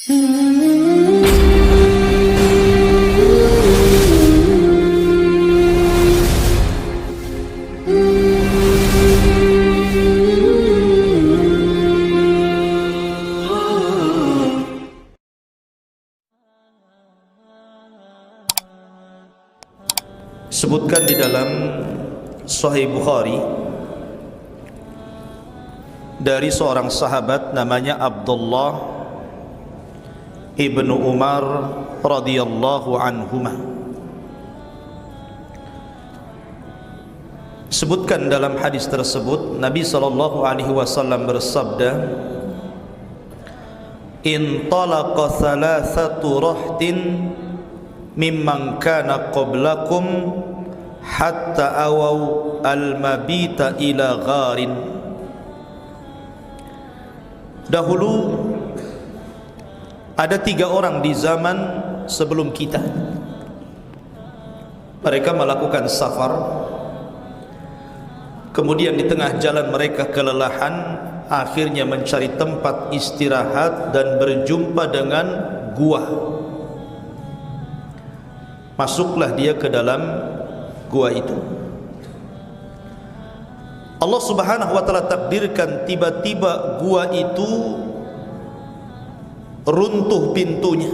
Sebutkan di dalam Sahih Bukhari dari seorang sahabat namanya Abdullah ibnu Umar radhiyallahu anhuma. Sebutkan dalam hadis tersebut Nabi sallallahu alaihi wasallam bersabda, "In talaqa thalathatu rahtin mimman kana qablakum hatta awau al-mabita ila gharin." Dahulu ada 3 orang di zaman sebelum kita. Mereka melakukan safar, kemudian di tengah jalan mereka kelelahan, akhirnya mencari tempat istirahat dan berjumpa dengan gua. Masuklah dia ke dalam gua itu. Allah Subhanahu wa taala takdirkan tiba-tiba gua itu runtuh pintunya,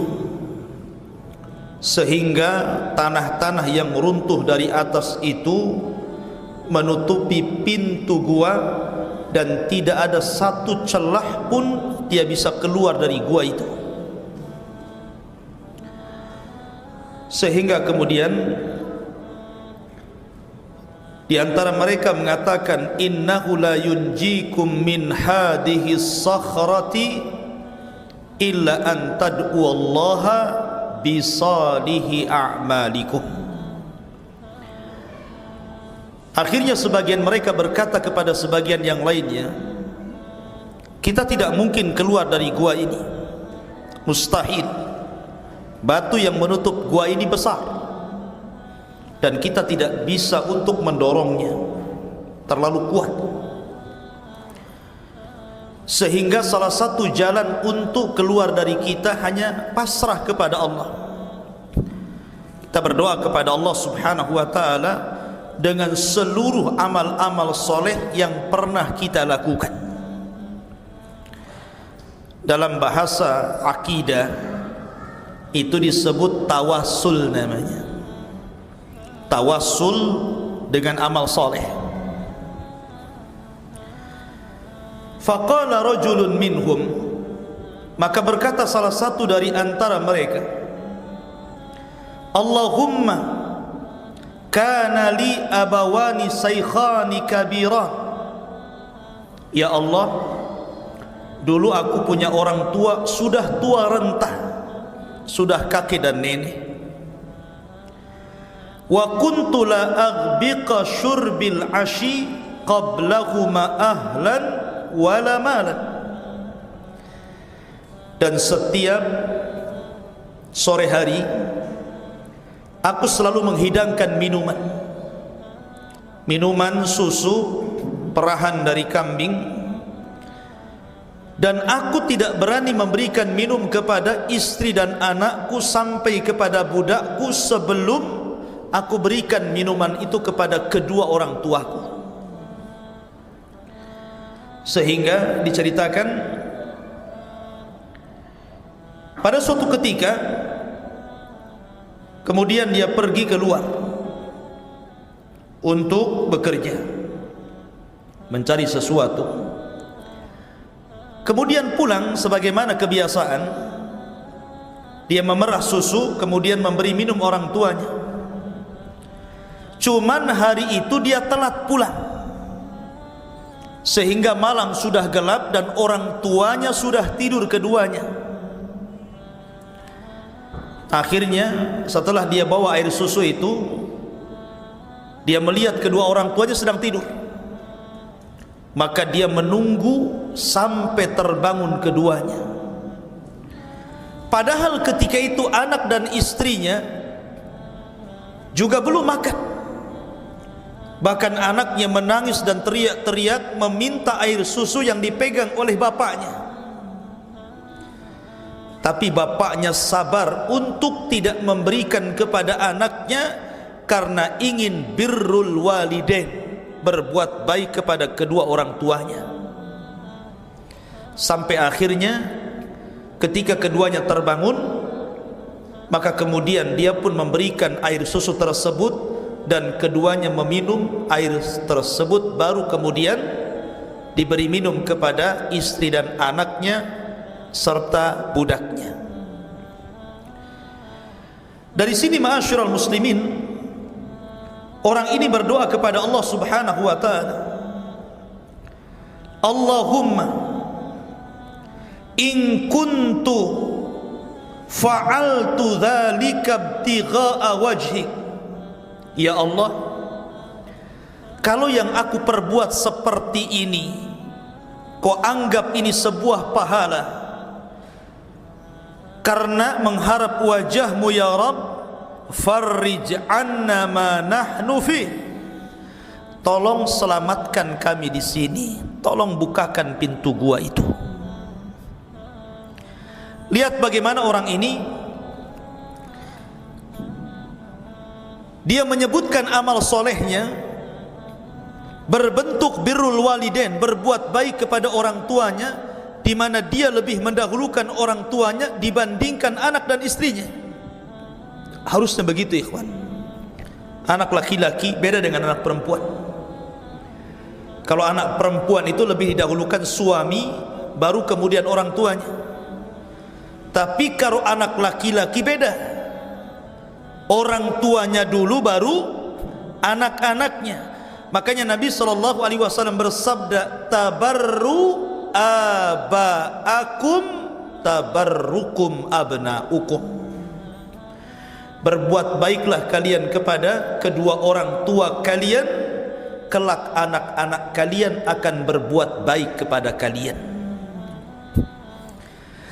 sehingga tanah-tanah yang runtuh dari atas itu menutupi pintu gua dan tidak ada satu celah pun dia bisa keluar dari gua itu. Sehingga kemudian di antara mereka mengatakan, innahu la yunjikum min hadhihi sakhrati illa an tad'u Allaha bisalihi a'malikum. Akhirnya sebagian mereka berkata kepada sebagian yang lainnya, kita tidak mungkin keluar dari gua ini, mustahil. Batu yang menutup gua ini besar dan kita tidak bisa untuk mendorongnya, terlalu kuat. Sehingga salah satu jalan untuk keluar dari kita hanya pasrah kepada Allah. Kita berdoa kepada Allah Subhanahu wa taala dengan seluruh amal-amal soleh yang pernah kita lakukan. Dalam bahasa akidah itu disebut tawassul namanya. Tawassul dengan amal soleh. Faqala rajulun minhum, maka berkata salah satu dari antara mereka, Allahumma kana li abawani saykhani kabiran. Ya Allah, dulu aku punya orang tua sudah tua renta, sudah kakek dan nenek. Wa kuntu la aghbiqa syurbil ashi qablahuma ahlan wala malan. Dan setiap sore hari aku selalu menghidangkan minuman susu perahan dari kambing, dan aku tidak berani memberikan minum kepada istri dan anakku sampai kepada budakku sebelum aku berikan minuman itu kepada kedua orang tuaku. Sehingga diceritakan pada suatu ketika kemudian dia pergi keluar untuk bekerja, mencari sesuatu. Kemudian pulang sebagaimana kebiasaan, dia memerah susu kemudian memberi minum orang tuanya. Cuman hari itu dia telat pulang, sehingga malam sudah gelap dan orang tuanya sudah tidur keduanya. Akhirnya setelah dia bawa air susu itu, dia melihat kedua orang tuanya sedang tidur. Maka dia menunggu sampai terbangun keduanya. Padahal ketika itu anak dan istrinya juga belum makan. Bahkan anaknya menangis dan teriak-teriak meminta air susu yang dipegang oleh bapaknya. tapi bapaknya sabar untuk tidak memberikan kepada anaknya karena ingin birrul walidain, berbuat baik kepada kedua orang tuanya. Sampai akhirnya ketika keduanya terbangun, maka kemudian dia pun memberikan air susu tersebut dan keduanya meminum air tersebut, baru kemudian diberi minum kepada istri dan anaknya serta budaknya. Dari sini ma'asyiral muslimin, orang ini berdoa kepada Allah Subhanahu wa taala, Allahumma in kuntu fa'altu dzalika ibtigha'a wajhik, ya Allah, kalau yang aku perbuat seperti ini kau anggap ini sebuah pahala karena mengharap wajahmu ya Rabb, farrij anna ma nahnu fi, tolong selamatkan kami di sini, tolong bukakan pintu gua itu. Lihat bagaimana orang ini, dia menyebutkan amal solehnya berbentuk birrul walidain, berbuat baik kepada orang tuanya, di mana dia lebih mendahulukan orang tuanya dibandingkan anak dan istrinya. Harusnya begitu ikhwan. Anak laki-laki beda dengan anak perempuan. Kalau anak perempuan itu lebih didahulukan suami, baru kemudian orang tuanya. Tapi kalau anak laki-laki beda, orang tuanya dulu baru anak-anaknya. Makanya Nabi SAW bersabda, tabarru aba'akum tabarrukum abna'ukum, berbuat baiklah kalian kepada kedua orang tua kalian, kelak anak-anak kalian akan berbuat baik kepada kalian.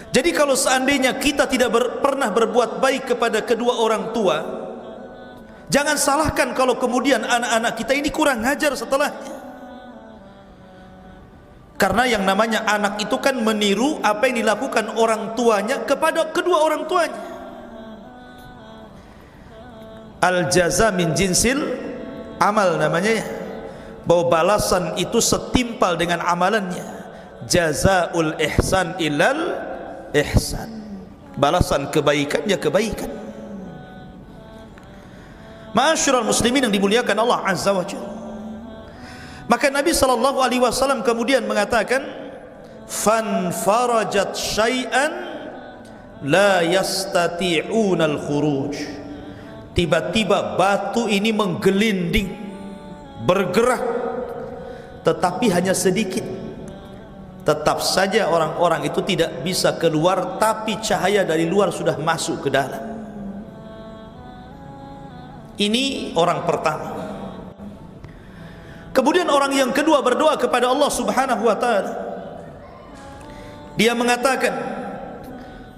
Jadi kalau seandainya kita tidak pernah berbuat baik kepada kedua orang tua, jangan salahkan kalau kemudian anak-anak kita ini kurang ajar setelahnya. Karena yang namanya anak itu kan meniru apa yang dilakukan orang tuanya kepada kedua orang tuanya. Al jaza min jinsil amal namanya ya, bahwa balasan itu setimpal dengan amalannya. Jazaul ihsan ilal ihsan, balasan kebaikan ya kebaikan. Ma'asyiral muslimin yang dimuliakan Allah Azza wa Jalla, maka Nabi SAW kemudian mengatakan, fan farajat syai'an la yastati'una al-khuruj, tiba-tiba batu ini menggelinding, bergerak, tetapi hanya sedikit. Tetap saja orang-orang itu tidak bisa keluar, tapi cahaya dari luar sudah masuk ke dalam. Ini orang pertama. Kemudian orang yang kedua berdoa kepada Allah Subhanahu wa taala. Dia mengatakan,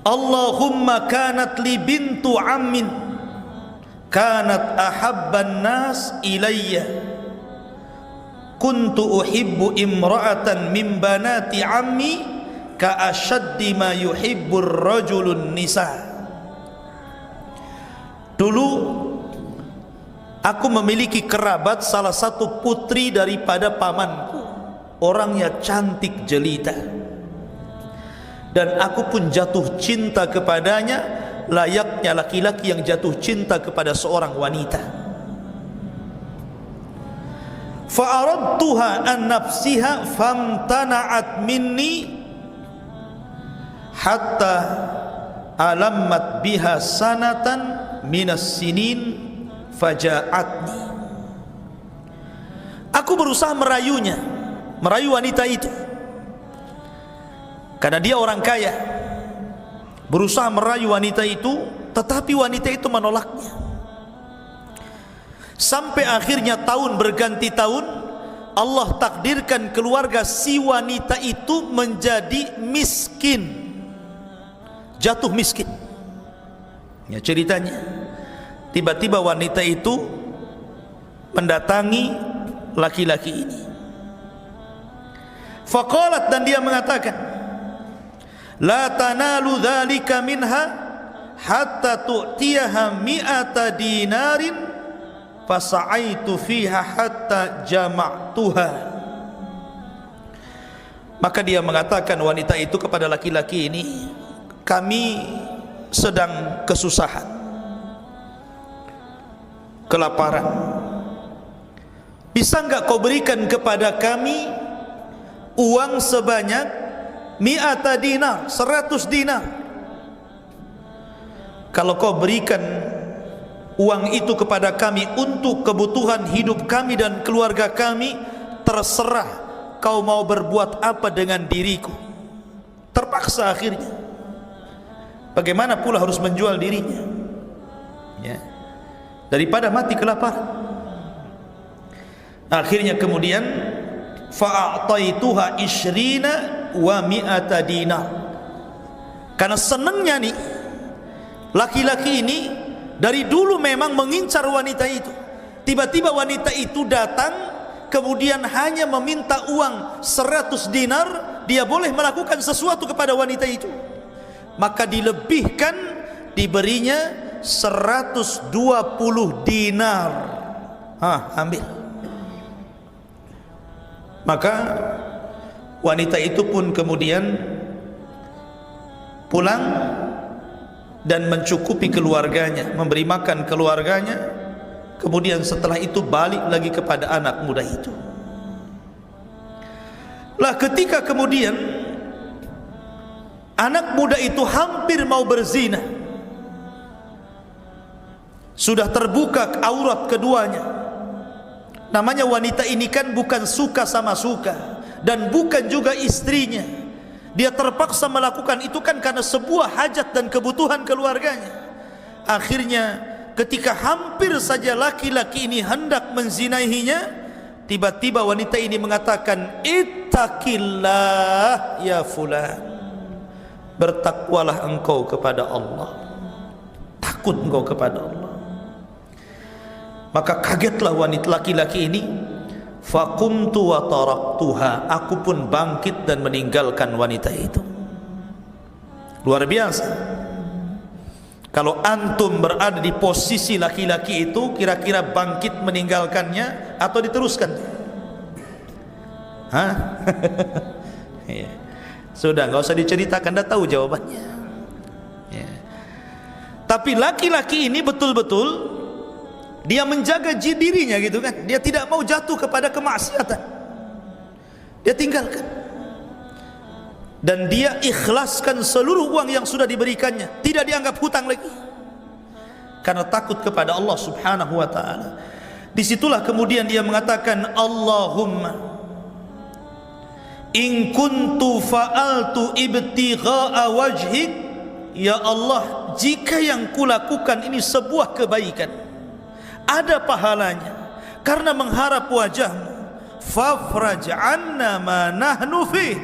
Allahumma kanat li bintu ammin kanat ahabban nas ilayya, kuntu uhibbu imra'atan min banati ammi ka ashaddi ma yuhibbur rajulun nisa. Dulu aku memiliki kerabat, salah satu putri daripada pamanku, orangnya cantik jelita, dan aku pun jatuh cinta kepadanya layaknya laki-laki yang jatuh cinta kepada seorang wanita. Fa'aradtuha an nafsiha famtana'at minni hatta alammat biha sanatan minas sinin faja'atni. Aku berusaha merayunya, merayu wanita itu, karena dia orang kaya. Berusaha merayu wanita itu, tetapi wanita itu menolaknya. Sampai akhirnya tahun berganti tahun, Allah takdirkan keluarga si wanita itu menjadi miskin, jatuh miskin. Ya, ceritanya, tiba-tiba wanita itu mendatangi laki-laki ini. Faqalat, dan dia mengatakan, la tanalu dzalika minha hatta tu'tiyaha mi'ata dinarin fasa'aitu fiha hatta jama'tuha. Maka dia mengatakan, wanita itu kepada laki-laki ini, kami sedang kesusahan, kelaparan, bisa enggak kau berikan kepada kami uang sebanyak mi'ata dinar, 100 dinar. Kalau kau berikan uang itu kepada kami untuk kebutuhan hidup kami dan keluarga kami, terserah kau mau berbuat apa dengan diriku. Terpaksa akhirnya. Bagaimana pula harus menjual dirinya, ya, daripada mati kelaparan. Akhirnya kemudian fa'ataituha isyrina wa mi'ata dinar. Karena senangnya nih laki-laki ini dari dulu memang mengincar wanita itu. Tiba-tiba wanita itu datang, kemudian hanya meminta uang 100 dinar, dia boleh melakukan sesuatu kepada wanita itu. Maka dilebihkan, diberinya 120 dinar. Ambil. Maka wanita itu pun kemudian pulang dan mencukupi keluarganya, memberi makan keluarganya. Kemudian setelah itu balik lagi kepada anak muda itu. Lah ketika kemudian anak muda itu hampir mau berzina, sudah terbuka aurat keduanya. Namanya wanita ini kan bukan suka sama suka, dan bukan juga istrinya. Dia terpaksa melakukan itu kan karena sebuah hajat dan kebutuhan keluarganya. Akhirnya ketika hampir saja laki-laki ini hendak menzinaihinya, tiba-tiba wanita ini mengatakan, ittaqillah ya fulan, bertakwalah engkau kepada Allah, takut engkau kepada Allah. Maka kagetlah wanita laki-laki ini. Faqumtu wa taraktuha, aku pun bangkit dan meninggalkan wanita itu. Luar biasa. Kalau antum berada di posisi laki-laki itu, kira-kira bangkit meninggalkannya atau diteruskan? Sudah, nggak usah diceritakan, dah tahu jawabannya. Tapi laki-laki ini betul-betul dia menjaga dirinya gitu kan. Dia tidak mau jatuh kepada kemaksiatan. Dia tinggalkan. Dan dia ikhlaskan seluruh uang yang sudah diberikannya. Tidak dianggap hutang lagi. Karena takut kepada Allah subhanahu wa ta'ala. Disitulah kemudian dia mengatakan, Allahumma in kuntu fa'altu ibtigha'a wajhik, ya Allah, jika yang kulakukan ini sebuah kebaikan, ada pahalanya karena mengharap wajahmu, fafraj anna ma nahnu fih,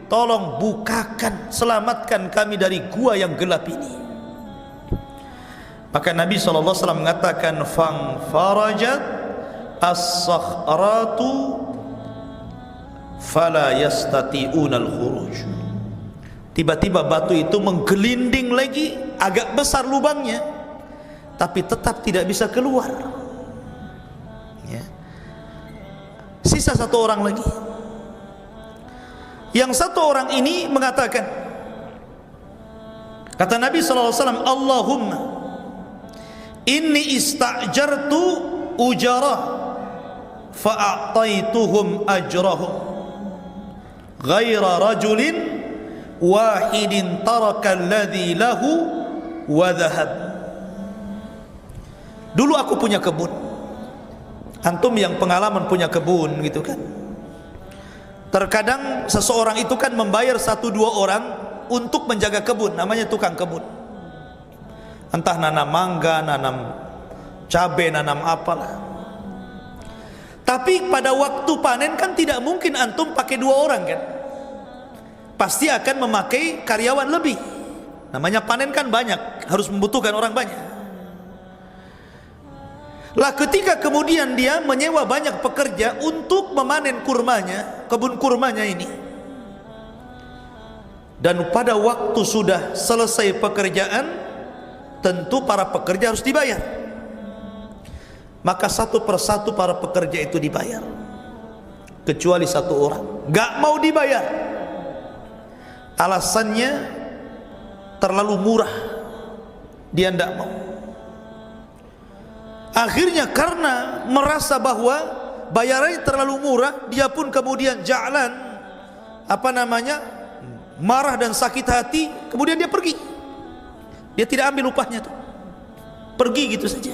tolong bukakan, selamatkan kami dari gua yang gelap ini. Maka Nabi SAW mengatakan, fang farajat as-sakhratu fala yastati'unal khuruj. Tiba-tiba batu itu menggelinding lagi, agak besar lubangnya, tapi tetap tidak bisa keluar, ya. Sisa satu orang lagi. Yang satu orang ini mengatakan, kata Nabi SAW, Allahumma inni ista'jartu ujara fa'a'taituhum ajrahum ghaira rajulin wahidin taraka alladhi lahu wa dhahab. Dulu aku punya kebun. Antum yang pengalaman punya kebun gitu kan. Terkadang seseorang itu kan membayar 1-2 orang untuk menjaga kebun, namanya tukang kebun. Entah nanam mangga, nanam cabai, nanam apalah. Tapi pada waktu panen kan tidak mungkin antum pakai 2 orang kan. Pasti akan memakai karyawan lebih. Namanya panen kan banyak, harus membutuhkan orang banyak. Lah ketika kemudian dia menyewa banyak pekerja untuk memanen kurmanya, kebun kurmanya ini, dan pada waktu sudah selesai pekerjaan, tentu para pekerja harus dibayar. Maka satu persatu para pekerja itu dibayar, kecuali satu orang gak mau dibayar. Alasannya terlalu murah, dia tidak mau. Akhirnya karena merasa bahwa bayarannya terlalu murah, dia pun kemudian jalan marah dan sakit hati. Kemudian dia pergi, dia tidak ambil upahnya tuh, pergi gitu saja.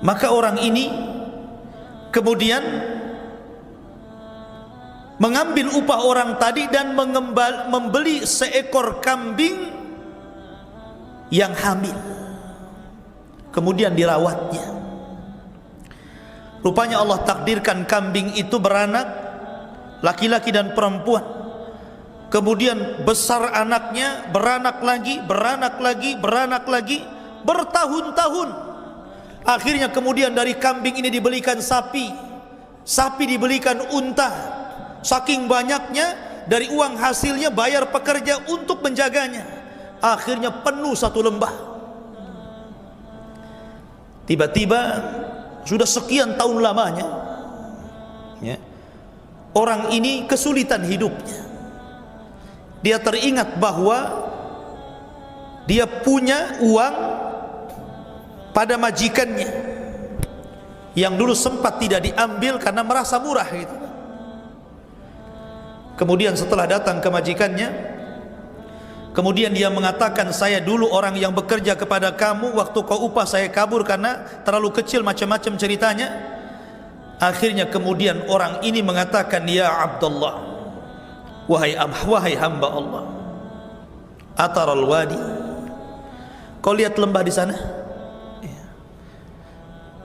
Maka orang ini kemudian mengambil upah orang tadi dan membeli seekor kambing yang hamil, kemudian dirawatnya. Rupanya Allah takdirkan kambing itu beranak, laki-laki dan perempuan. Kemudian besar anaknya, beranak lagi, bertahun-tahun. Akhirnya kemudian dari kambing ini dibelikan sapi, sapi dibelikan unta. Saking banyaknya, dari uang hasilnya bayar pekerja untuk menjaganya. Akhirnya penuh satu lembah. Tiba-tiba sudah sekian tahun lamanya, ya, orang ini kesulitan hidupnya. Dia teringat bahwa dia punya uang pada majikannya yang dulu sempat tidak diambil karena merasa murah gitu. Kemudian setelah datang ke majikannya, kemudian dia mengatakan, saya dulu orang yang bekerja kepada kamu, waktu kau upah saya kabur karena terlalu kecil, macam-macam ceritanya. Akhirnya kemudian orang ini mengatakan, ya Abdullah, wahai hamba Allah, ataral wadi, kau lihat lembah di sana?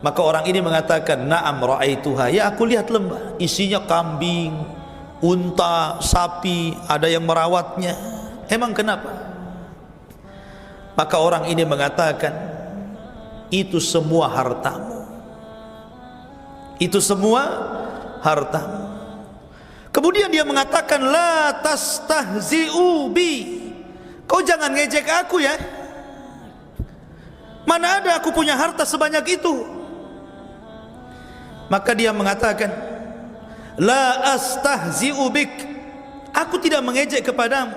Maka orang ini mengatakan, na'am ra'aituha, ya aku lihat lembah, isinya kambing, unta, sapi, ada yang merawatnya. Emang kenapa? Maka orang ini mengatakan, itu semua hartamu, itu semua hartamu. Kemudian dia mengatakan, la tastahzi'u bi, kau jangan ngejek aku ya, mana ada aku punya harta sebanyak itu. Maka dia mengatakan, la astahzi'u bik, aku tidak mengejek kepadamu,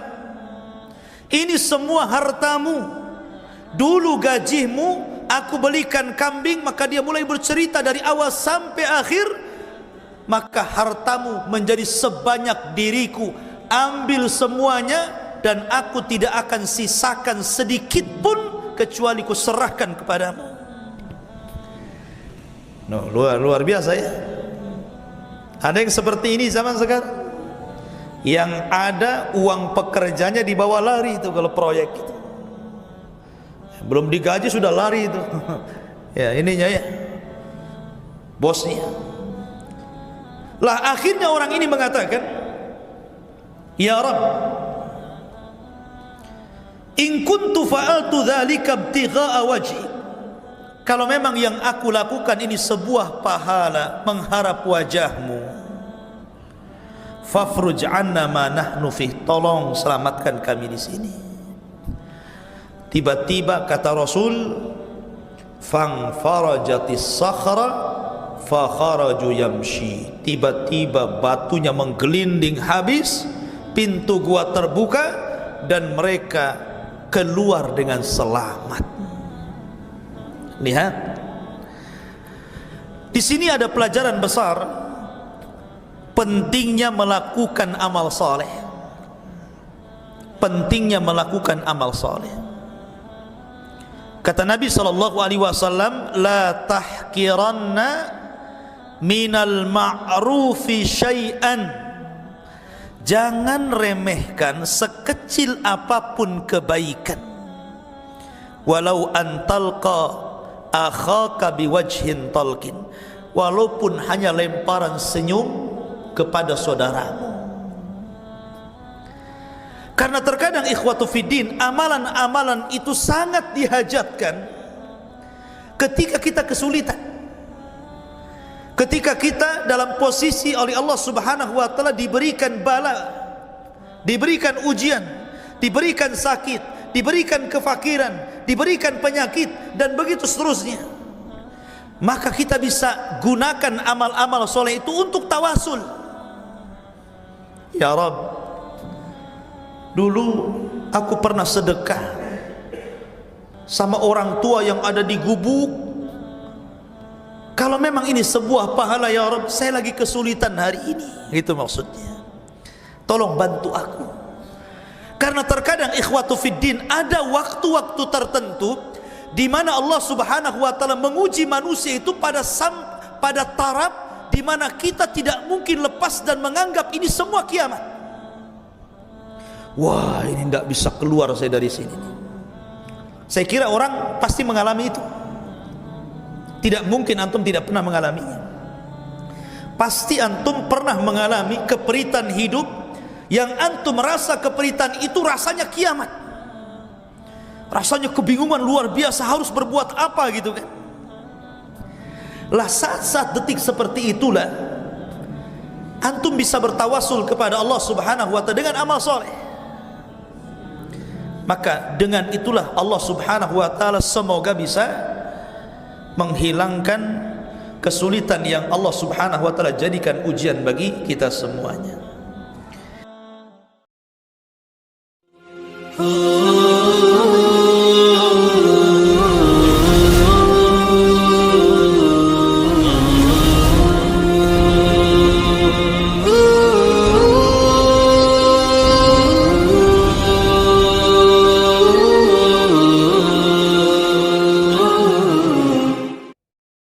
ini semua hartamu. Dulu gajimu aku belikan kambing. Maka dia mulai bercerita dari awal sampai akhir. Maka hartamu menjadi sebanyak diriku, ambil semuanya, dan aku tidak akan sisakan sedikit pun kecuali ku serahkan kepadamu. Luar biasa ya. Ada yang seperti ini zaman sekarang, yang ada uang pekerjanya dibawa lari itu kalau proyek itu. Belum digaji sudah lari itu. Ya ininya ya, bosnya. Lah akhirnya orang ini mengatakan, ya Rabb, in kuntu fa'altu dzalika ibtigha'a wajhi, kalau memang yang aku lakukan ini sebuah pahala mengharap wajahmu, fafruj anna ma nahnu fih, tolong selamatkan kami di sini. Tiba-tiba kata Rasul, fang farajatis sakhra fa kharaju yamshi, tiba-tiba batunya menggelinding habis, pintu gua terbuka dan mereka keluar dengan selamat. Lihat, di sini ada pelajaran besar, pentingnya melakukan amal saleh, pentingnya melakukan amal saleh. Kata Nabi SAW, la tahkiranna minal ma'rufi syai'an, jangan remehkan sekecil apapun kebaikan, walau antalqa akhaka biwajhin talqin, walaupun hanya lemparan senyum kepada saudaramu. Karena terkadang ikhwatu fiddin, amalan-amalan itu sangat dihajatkan ketika kita kesulitan, ketika kita dalam posisi oleh Allah Subhanahu wa taala diberikan bala, diberikan ujian, diberikan sakit, diberikan kefakiran, diberikan penyakit, dan begitu seterusnya, maka kita bisa gunakan amal-amal soleh itu untuk tawasul. Ya Rabb, dulu aku pernah sedekah sama orang tua yang ada di gubuk. Kalau memang ini sebuah pahala, ya Rabb, saya lagi kesulitan hari ini. Itu maksudnya. Tolong bantu aku. Karena terkadang ikhwatu fiddin, ada waktu-waktu tertentu di mana Allah Subhanahu wa taala menguji manusia itu pada taraf di mana kita tidak mungkin lepas dan menganggap ini semua kiamat. Wah, ini tidak bisa keluar saya dari sini. Saya kira orang pasti mengalami itu. Tidak mungkin antum tidak pernah mengalaminya. Pasti antum pernah mengalami keperitan hidup yang antum merasa keperitan itu rasanya kiamat. Rasanya kebingungan luar biasa, harus berbuat apa gitu kan. Lah saat-saat detik seperti itulah antum bisa bertawasul kepada Allah Subhanahu wa taala dengan amal soleh. Maka dengan itulah Allah Subhanahu wa taala semoga bisa menghilangkan kesulitan yang Allah Subhanahu wa taala jadikan ujian bagi kita semuanya.